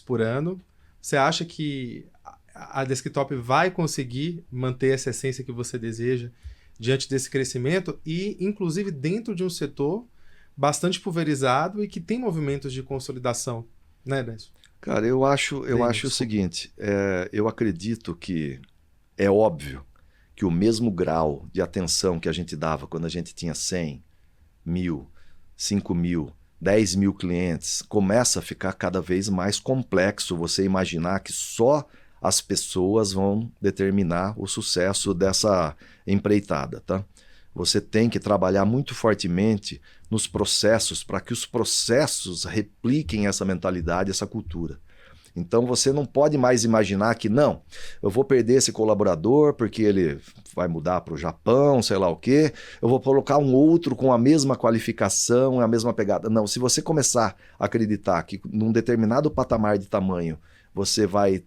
por ano. Você acha que a Desktop vai conseguir manter essa essência que você deseja diante desse crescimento e, inclusive, dentro de um setor bastante pulverizado e que tem movimentos de consolidação, né, Décio? Cara, eu acho o seguinte, eu acredito que é óbvio que o mesmo grau de atenção que a gente dava quando a gente tinha 100, 1.000, 5.000, 10 mil clientes, começa a ficar cada vez mais complexo você imaginar que só as pessoas vão determinar o sucesso dessa empreitada, tá? Você tem que trabalhar muito fortemente nos processos para que os processos repliquem essa mentalidade, essa cultura. Então você não pode mais imaginar que não, eu vou perder esse colaborador porque ele vai mudar para o Japão, sei lá o quê, eu vou colocar um outro com a mesma qualificação, a mesma pegada. Não, se você começar a acreditar que num determinado patamar de tamanho você vai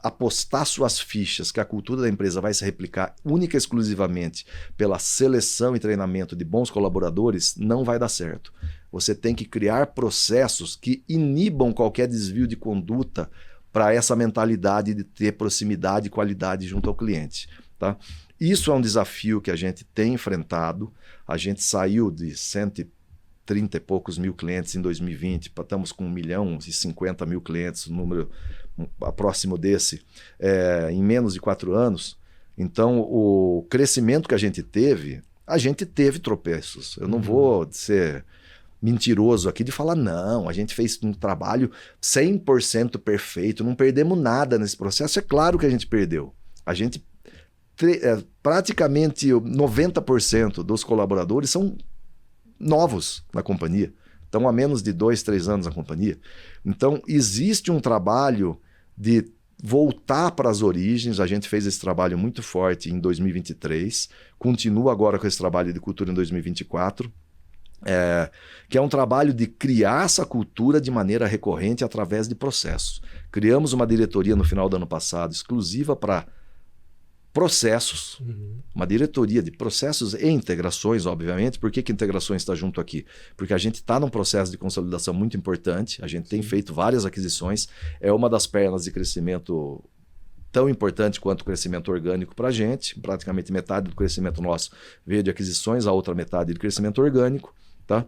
apostar suas fichas, que a cultura da empresa vai se replicar única e exclusivamente pela seleção e treinamento de bons colaboradores, não vai dar certo. Você tem que criar processos que inibam qualquer desvio de conduta para essa mentalidade de ter proximidade e qualidade junto ao cliente. Tá? Isso é um desafio que a gente tem enfrentado. A gente saiu de 130 e poucos mil clientes em 2020, estamos com 1.050.000 clientes, um número próximo desse, em menos de 4 anos. Então, o crescimento que a gente teve tropeços. Eu não vou ser mentiroso aqui de falar, não, a gente fez um trabalho 100% perfeito, não perdemos nada nesse processo. É claro que a gente perdeu. A gente, praticamente 90% dos colaboradores são novos na companhia. Estão há menos de 2, 3 anos na companhia. Então, existe um trabalho de voltar para as origens. A gente fez esse trabalho muito forte em 2023, continua agora com esse trabalho de cultura em 2024, que é um trabalho de criar essa cultura de maneira recorrente através de processos. Criamos uma diretoria no final do ano passado exclusiva para processos, uma diretoria de processos e integrações, obviamente. Por que integrações está junto aqui? Porque a gente está num processo de consolidação muito importante, a gente tem feito várias aquisições, é uma das pernas de crescimento tão importante quanto o crescimento orgânico para a gente. Praticamente metade do crescimento nosso veio de aquisições, a outra metade de crescimento orgânico. Tá?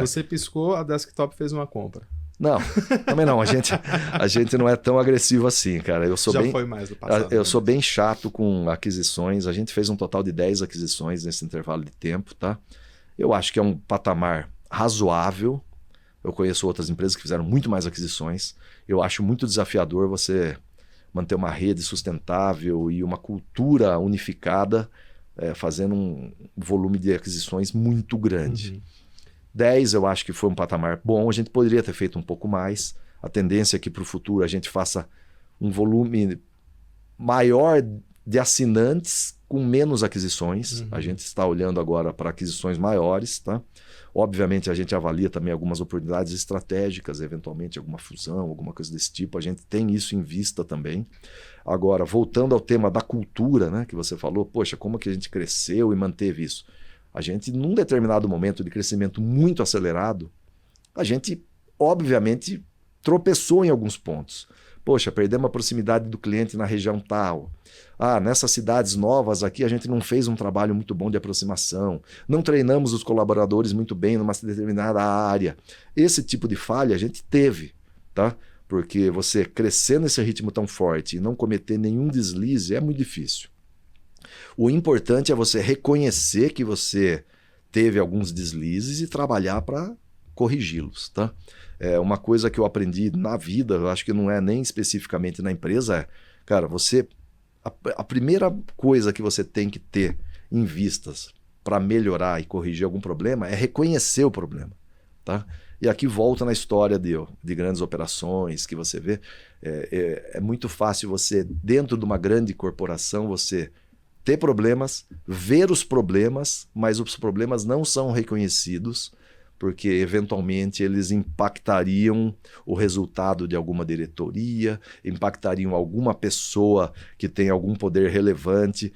Você piscou, a Desktop fez uma compra. Não, também não. A gente não é tão agressivo assim, cara. Foi mais do passado. Eu sou bem chato com aquisições. A gente fez um total de 10 aquisições nesse intervalo de tempo, tá? Eu acho que é um patamar razoável. Eu conheço outras empresas que fizeram muito mais aquisições. Eu acho muito desafiador você manter uma rede sustentável e uma cultura unificada, fazendo um volume de aquisições muito grande. 10 eu acho que foi um patamar bom, a gente poderia ter feito um pouco mais. A tendência é que para o futuro a gente faça um volume maior de assinantes com menos aquisições. A gente está olhando agora para aquisições maiores, tá? Obviamente a gente avalia também algumas oportunidades estratégicas, eventualmente alguma fusão, alguma coisa desse tipo. A gente tem isso em vista também. Agora, voltando ao tema da cultura, né, que você falou, poxa, como que a gente cresceu e manteve isso? A gente, num determinado momento de crescimento muito acelerado, a gente, obviamente, tropeçou em alguns pontos. Poxa, perdemos a proximidade do cliente na região tal. Nessas cidades novas aqui a gente não fez um trabalho muito bom de aproximação. Não treinamos os colaboradores muito bem numa determinada área. Esse tipo de falha a gente teve, tá? Porque você crescer nesse ritmo tão forte e não cometer nenhum deslize é muito difícil. O importante é você reconhecer que você teve alguns deslizes e trabalhar para corrigi-los, tá? Uma coisa que eu aprendi na vida, eu acho que não é nem especificamente na empresa, cara, a primeira coisa que você tem que ter em vistas para melhorar e corrigir algum problema é reconhecer o problema, tá? E aqui volta na história de grandes operações que você vê. É muito fácil você, dentro de uma grande corporação, você ter problemas, ver os problemas, mas os problemas não são reconhecidos, porque eventualmente eles impactariam o resultado de alguma diretoria, impactariam alguma pessoa que tem algum poder relevante.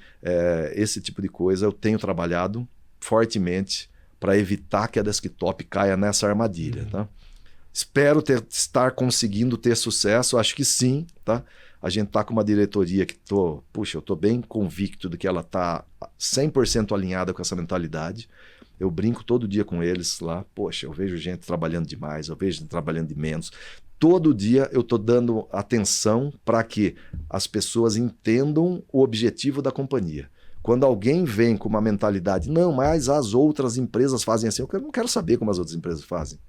Esse tipo de coisa eu tenho trabalhado fortemente para evitar que a Desktop caia nessa armadilha. Tá? Espero estar conseguindo ter sucesso, acho que sim, tá? A gente está com uma diretoria que eu estou bem convicto de que ela está 100% alinhada com essa mentalidade. Eu brinco todo dia com eles lá. Poxa, eu vejo gente trabalhando demais, eu vejo gente trabalhando de menos. Todo dia eu estou dando atenção para que as pessoas entendam o objetivo da companhia. Quando alguém vem com uma mentalidade, não, mas as outras empresas fazem assim, eu não quero saber como as outras empresas fazem.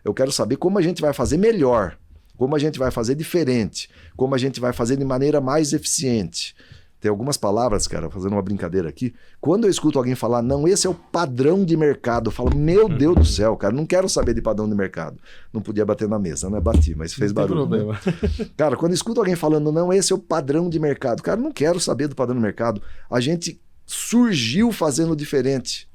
Eu quero saber como a gente vai fazer melhor. Como a gente vai fazer diferente, como a gente vai fazer de maneira mais eficiente. Tem algumas palavras, cara, fazendo uma brincadeira aqui. Quando eu escuto alguém falar, não, esse é o padrão de mercado, eu falo, meu Deus do céu, cara, não quero saber de padrão de mercado. Não podia bater na mesa, né? Bati, mas fez barulho. Não tem problema. Né? Cara, quando eu escuto alguém falando, não, esse é o padrão de mercado, cara, não quero saber do padrão de mercado. A gente surgiu fazendo diferente.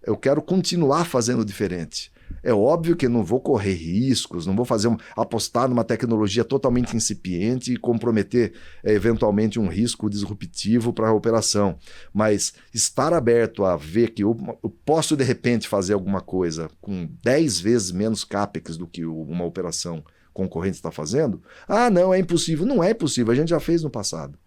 Eu quero continuar fazendo diferente. É óbvio que eu não vou correr riscos, não vou apostar numa tecnologia totalmente incipiente e comprometer eventualmente um risco disruptivo para a operação. Mas estar aberto a ver que eu posso de repente fazer alguma coisa com 10 vezes menos CAPEX do que uma operação concorrente está fazendo, não, é impossível. Não é impossível, a gente já fez no passado.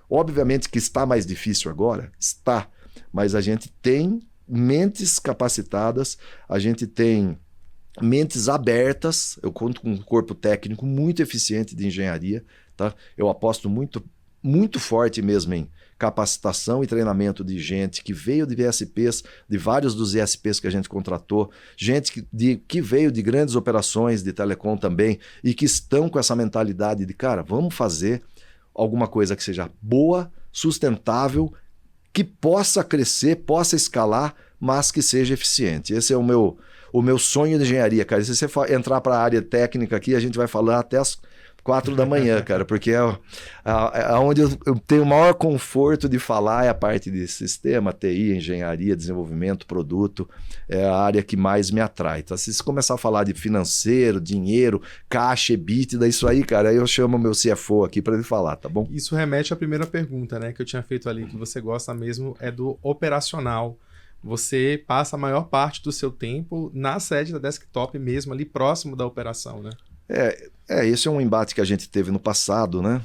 Obviamente que está mais difícil agora, está, mas a gente tem mentes capacitadas, a gente tem mentes abertas. Eu conto com um corpo técnico muito eficiente de engenharia, tá? Eu aposto muito muito forte mesmo em capacitação e treinamento de gente que veio de VSPs, de vários dos ISPs que a gente contratou, gente que veio de grandes operações de telecom também e que estão com essa mentalidade de, cara, vamos fazer alguma coisa que seja boa, sustentável, que possa crescer, possa escalar, mas que seja eficiente. Esse é o meu sonho de engenharia, cara. Se você entrar para a área técnica aqui, a gente vai falar até as 4 da manhã, cara, porque onde eu tenho o maior conforto de falar é a parte de sistema, TI, engenharia, desenvolvimento, produto, é a área que mais me atrai. Então, se você começar a falar de financeiro, dinheiro, caixa, EBITDA, isso aí, cara, aí eu chamo o meu CFO aqui para ele falar, tá bom? Isso remete à primeira pergunta, né, que eu tinha feito ali, que você gosta mesmo é do operacional. Você passa a maior parte do seu tempo na sede da Desktop mesmo, ali próximo da operação, né? Esse é um embate que a gente teve no passado, né?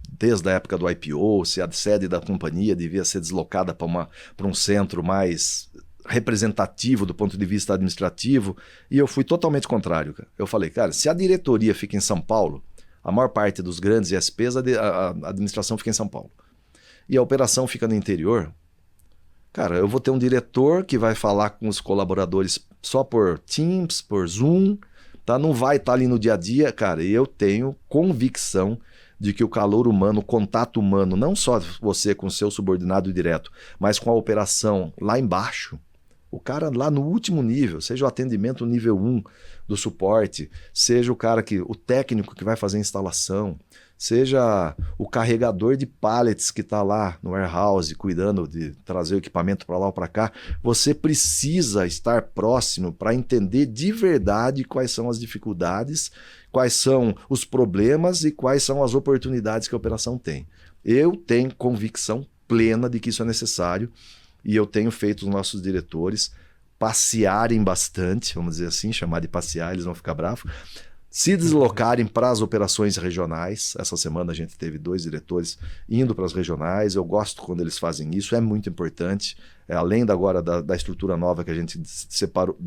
Desde a época do IPO, se a sede da companhia devia ser deslocada para um centro mais representativo do ponto de vista administrativo, e eu fui totalmente contrário, cara. Eu falei, cara, se a diretoria fica em São Paulo, a maior parte dos grandes ISPs, a administração fica em São Paulo. E a operação fica no interior, cara, eu vou ter um diretor que vai falar com os colaboradores só por Teams, por Zoom, tá? Não vai estar ali no dia a dia, cara. E eu tenho convicção de que o calor humano, o contato humano, não só você com o seu subordinado direto, mas com a operação lá embaixo, o cara lá no último nível, seja o atendimento nível 1 do suporte, seja o técnico que vai fazer a instalação, seja o carregador de pallets que está lá no warehouse cuidando de trazer o equipamento para lá ou para cá, você precisa estar próximo para entender de verdade quais são as dificuldades, quais são os problemas e quais são as oportunidades que a operação tem. Eu tenho convicção plena de que isso é necessário e eu tenho feito os nossos diretores passearem bastante, vamos dizer assim, chamar de passear, eles vão ficar bravos, se deslocarem para as operações regionais. Essa semana a gente teve 2 diretores indo para as regionais. Eu gosto quando eles fazem isso, é muito importante. Além da estrutura nova que a gente separou,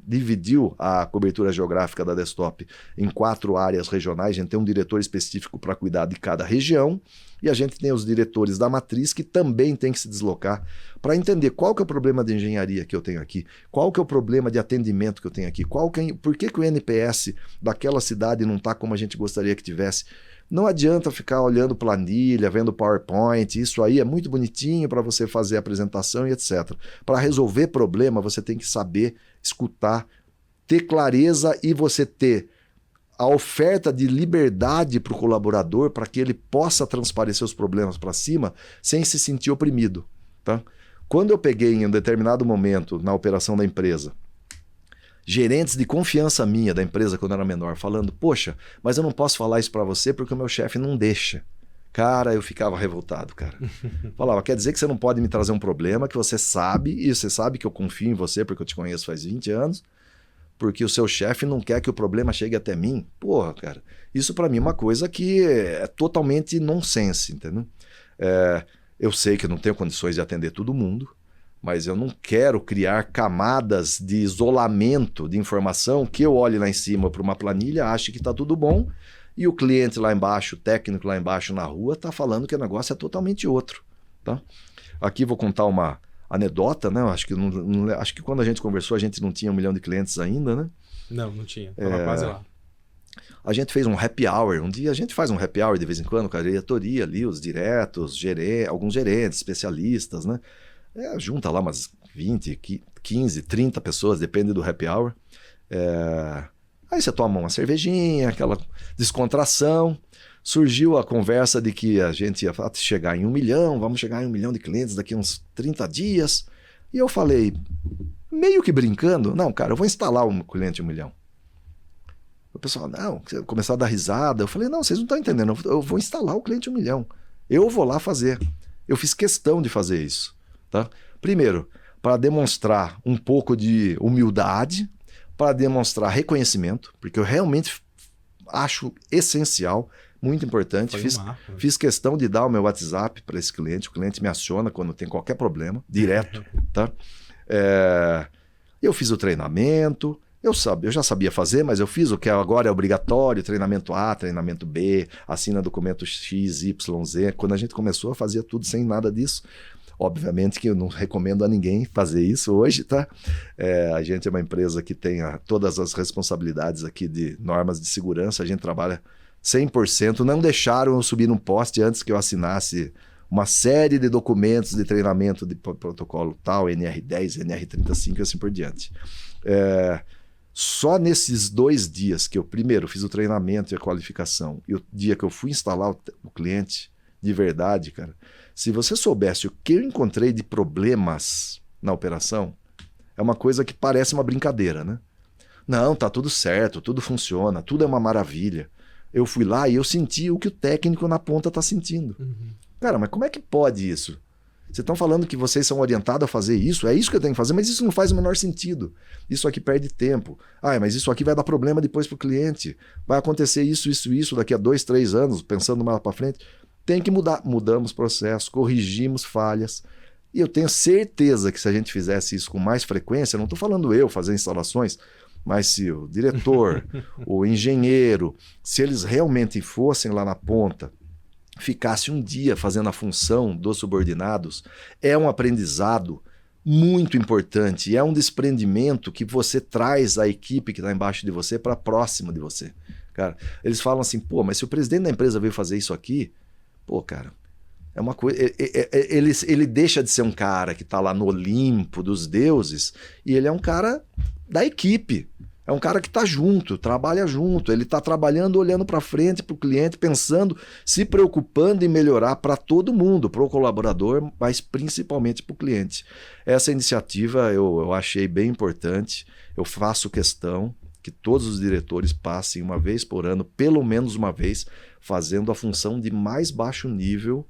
dividiu a cobertura geográfica da Desktop em 4 áreas regionais. A gente tem um diretor específico para cuidar de cada região e a gente tem os diretores da matriz que também tem que se deslocar para entender qual que é o problema de engenharia que eu tenho aqui, qual que é o problema de atendimento que eu tenho aqui, por que o NPS daquela cidade não está como a gente gostaria que tivesse. Não adianta ficar olhando planilha, vendo PowerPoint, isso aí é muito bonitinho para você fazer a apresentação e etc. Para resolver problema, você tem que saber escutar, ter clareza e você ter a oferta de liberdade para o colaborador para que ele possa transparecer os problemas para cima sem se sentir oprimido. Tá? Quando eu peguei em um determinado momento na operação da empresa, gerentes de confiança minha da empresa quando eu era menor, falando, poxa, mas eu não posso falar isso para você porque o meu chefe não deixa. Cara, eu ficava revoltado, cara. Falava, quer dizer que você não pode me trazer um problema que você sabe, e você sabe que eu confio em você porque eu te conheço faz 20 anos, porque o seu chefe não quer que o problema chegue até mim? Porra, cara, isso para mim é uma coisa que é totalmente nonsense, entendeu? Eu sei que eu não tenho condições de atender todo mundo, mas eu não quero criar camadas de isolamento de informação que eu olhe lá em cima para uma planilha, ache que está tudo bom, e o cliente lá embaixo, o técnico lá embaixo na rua, está falando que o negócio é totalmente outro. Tá? Aqui vou contar uma anedota, né? Acho que quando a gente conversou, a gente não tinha 1 milhão de clientes ainda, né? Não tinha. Estava quase lá. A gente fez um happy hour. Um dia a gente faz um happy hour de vez em quando com a diretoria ali, os diretos, alguns gerentes, especialistas, né? Junta lá umas 20, 15, 30 pessoas, depende do happy hour. Aí você toma uma cervejinha, aquela descontração. Surgiu a conversa de que a gente ia chegar em 1 milhão, vamos chegar em 1 milhão de clientes daqui a uns 30 dias. E eu falei, meio que brincando, não, cara, eu vou instalar um cliente 1 milhão. O pessoal, não, começou a dar risada. Eu falei, não, vocês não estão entendendo, eu vou instalar o cliente 1 milhão. Eu vou lá fazer. Eu fiz questão de fazer isso. Tá? Primeiro, para demonstrar um pouco de humildade, para demonstrar reconhecimento, porque eu realmente acho essencial, muito importante. Fiz questão de dar o meu WhatsApp para esse cliente, o cliente me aciona quando tem qualquer problema, direto. Tá? Eu fiz o treinamento, Eu já sabia fazer, mas eu fiz o que agora é obrigatório, treinamento A, treinamento B, assina documento X, Y, Z. Quando a gente começou, eu fazia tudo sem nada disso. Obviamente que eu não recomendo a ninguém fazer isso hoje, tá? A gente é uma empresa que tem todas as responsabilidades aqui de normas de segurança, a gente trabalha 100%. Não deixaram eu subir num poste antes que eu assinasse uma série de documentos de treinamento de protocolo tal, NR10, NR35 e assim por diante. Só nesses 2 dias que eu primeiro fiz o treinamento e a qualificação e o dia que eu fui instalar o cliente de verdade, cara, se você soubesse o que eu encontrei de problemas na operação, é uma coisa que parece uma brincadeira, né? Não, tá tudo certo, tudo funciona, tudo é uma maravilha. Eu fui lá e eu senti o que o técnico na ponta tá sentindo. Cara, mas como é que pode isso? Vocês estão falando que vocês são orientados a fazer isso? É isso que eu tenho que fazer, mas isso não faz o menor sentido. Isso aqui perde tempo. Mas isso aqui vai dar problema depois para o cliente. Vai acontecer isso daqui a 2, 3 anos, pensando mais para frente. Tem que mudar. Mudamos o processo, corrigimos falhas. E eu tenho certeza que se a gente fizesse isso com mais frequência, não estou falando eu fazer instalações, mas se o diretor, o engenheiro, se eles realmente fossem lá na ponta, ficasse um dia fazendo a função dos subordinados, é um aprendizado muito importante, é um desprendimento que você traz a equipe que está embaixo de você para próxima de você. Cara, eles falam assim, mas se o presidente da empresa veio fazer isso aqui, cara, é uma coisa. Ele deixa de ser um cara que está lá no Olimpo dos deuses e ele é um cara da equipe. É um cara que está junto, trabalha junto, ele está trabalhando olhando para frente, para o cliente, pensando, se preocupando em melhorar para todo mundo, para o colaborador, mas principalmente para o cliente. Essa iniciativa eu achei bem importante, eu faço questão que todos os diretores passem uma vez por ano, pelo menos uma vez, fazendo a função de mais baixo nível.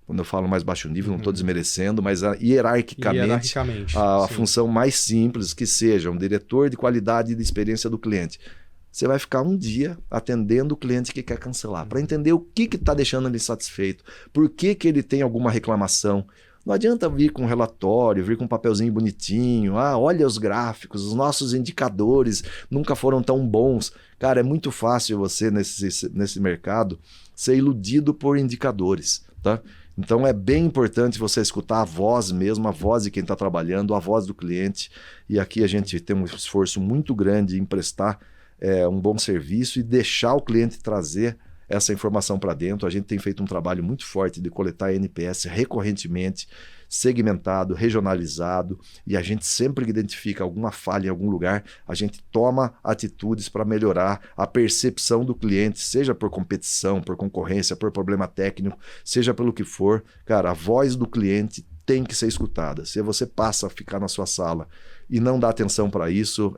Quando eu falo mais baixo nível, não estou desmerecendo, mas hierarquicamente a função mais simples, que seja um diretor de qualidade e de experiência do cliente. Você vai ficar um dia atendendo o cliente que quer cancelar, para entender o que está deixando ele insatisfeito, por que ele tem alguma reclamação. Não adianta vir com um relatório, vir com um papelzinho bonitinho, olha os gráficos, os nossos indicadores nunca foram tão bons. Cara, é muito fácil você, nesse mercado, ser iludido por indicadores, tá? Então é bem importante você escutar a voz mesmo, a voz de quem está trabalhando, a voz do cliente. E aqui a gente tem um esforço muito grande em prestar um bom serviço e deixar o cliente trazer essa informação para dentro. A gente tem feito um trabalho muito forte de coletar NPS recorrentemente, segmentado, regionalizado, e a gente sempre que identifica alguma falha em algum lugar, a gente toma atitudes para melhorar a percepção do cliente, seja por competição, por concorrência, por problema técnico, seja pelo que for. Cara, a voz do cliente tem que ser escutada. Se você passa a ficar na sua sala e não dá atenção para isso,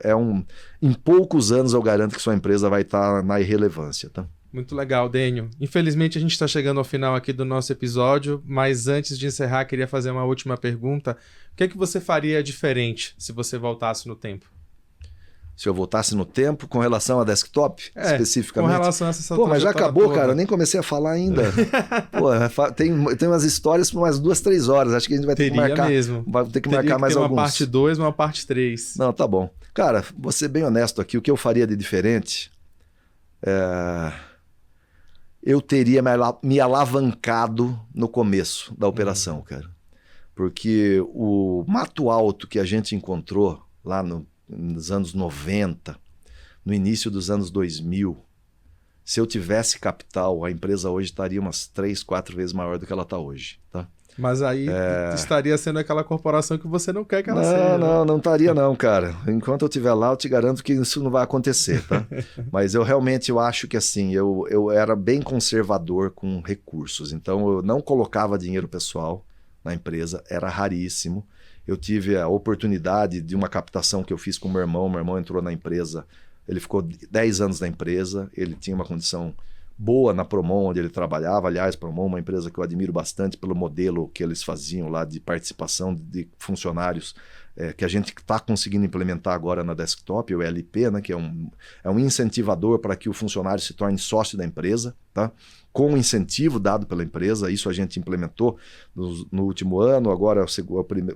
em poucos anos eu garanto que sua empresa vai estar na irrelevância, tá? Muito legal, Dênio. Infelizmente a gente está chegando ao final aqui do nosso episódio, mas antes de encerrar, queria fazer uma última pergunta. O que é que você faria diferente se você voltasse no tempo? Se eu voltasse no tempo com relação a desktop, especificamente? Com relação a essa mas já acabou, toda. Cara, eu nem comecei a falar ainda. Tem umas histórias por umas 2, 3 horas. Acho que a gente vai ter que marcar. Vai ter que marcar mais alguns. Uma parte 2 e uma parte 3. Não, tá bom. Cara, vou ser bem honesto aqui. O que eu faria de diferente eu teria me alavancado no começo da operação, cara. Porque o mato alto que a gente encontrou lá nos anos 90, no início dos anos 2000, se eu tivesse capital, a empresa hoje estaria umas 3, 4 vezes maior do que ela está hoje, tá? Mas aí estaria sendo aquela corporação que você não quer que ela seja. Não estaria não, cara. Enquanto eu estiver lá, eu te garanto que isso não vai acontecer, tá? Mas eu acho que assim, eu era bem conservador com recursos, então eu não colocava dinheiro pessoal na empresa, era raríssimo. Eu tive a oportunidade de uma captação que eu fiz com o meu irmão entrou na empresa, ele ficou 10 anos na empresa, ele tinha uma condição boa na Promon, onde ele trabalhava. Aliás, Promon é uma empresa que eu admiro bastante pelo modelo que eles faziam lá de participação de funcionários, que a gente está conseguindo implementar agora na Desktop, o LP, né, que é um incentivador para que o funcionário se torne sócio da empresa, tá? Com o incentivo dado pela empresa. Isso a gente implementou no último ano. Agora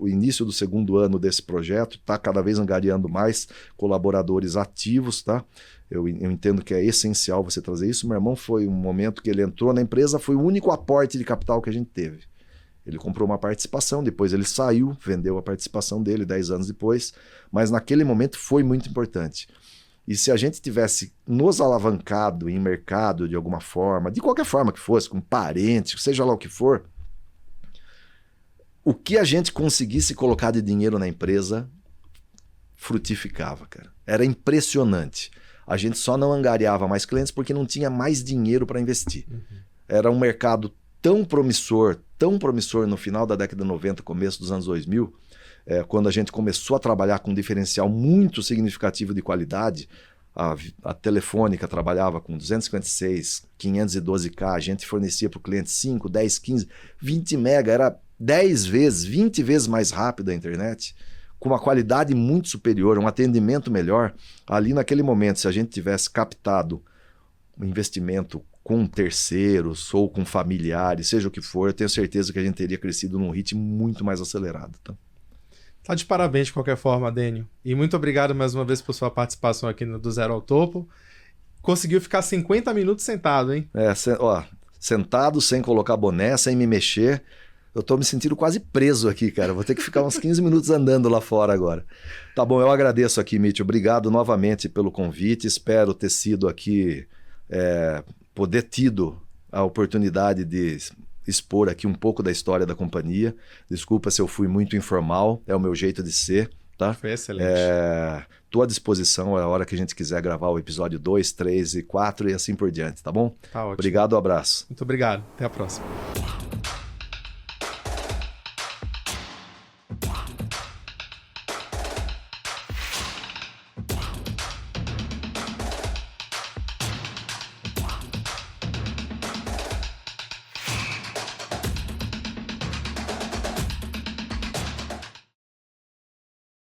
o início do segundo ano desse projeto, está cada vez angariando mais colaboradores ativos, tá? Eu entendo que é essencial você trazer isso. Meu irmão, foi um momento que ele entrou na empresa, foi o único aporte de capital que a gente teve. Ele comprou uma participação, depois ele saiu, vendeu a participação dele 10 anos depois, mas naquele momento foi muito importante. E se a gente tivesse nos alavancado em mercado de alguma forma, de qualquer forma que fosse, com parentes, seja lá o que for, o que a gente conseguisse colocar de dinheiro na empresa frutificava, cara. Era impressionante. A gente só não angariava mais clientes porque não tinha mais dinheiro para investir. Era um mercado tão promissor no final da década de 90, começo dos anos 2000, quando a gente começou a trabalhar com um diferencial muito significativo de qualidade. A Telefônica trabalhava com 256, 512K, a gente fornecia para o cliente 5, 10, 15, 20 mega, era 10 vezes, 20 vezes mais rápido a internet, com uma qualidade muito superior, um atendimento melhor. Ali naquele momento, se a gente tivesse captado um investimento com terceiros ou com familiares, seja o que for, eu tenho certeza que a gente teria crescido num ritmo muito mais acelerado. Tá de parabéns de qualquer forma, Dênio. E muito obrigado mais uma vez por sua participação aqui no Do Zero ao Topo. Conseguiu ficar 50 minutos sentado, hein? Sentado, sem colocar boné, sem me mexer. Eu tô me sentindo quase preso aqui, cara. Vou ter que ficar uns 15 minutos andando lá fora agora. Tá bom, eu agradeço aqui, Mitch. Obrigado novamente pelo convite. Espero ter sido aqui, poder tido a oportunidade de expor aqui um pouco da história da companhia. Desculpa se eu fui muito informal, é o meu jeito de ser, tá? Foi excelente. Estou à disposição a hora que a gente quiser gravar o episódio 2, 3 e 4 e assim por diante, tá bom? Tá ótimo. Obrigado, abraço. Muito obrigado. Até a próxima.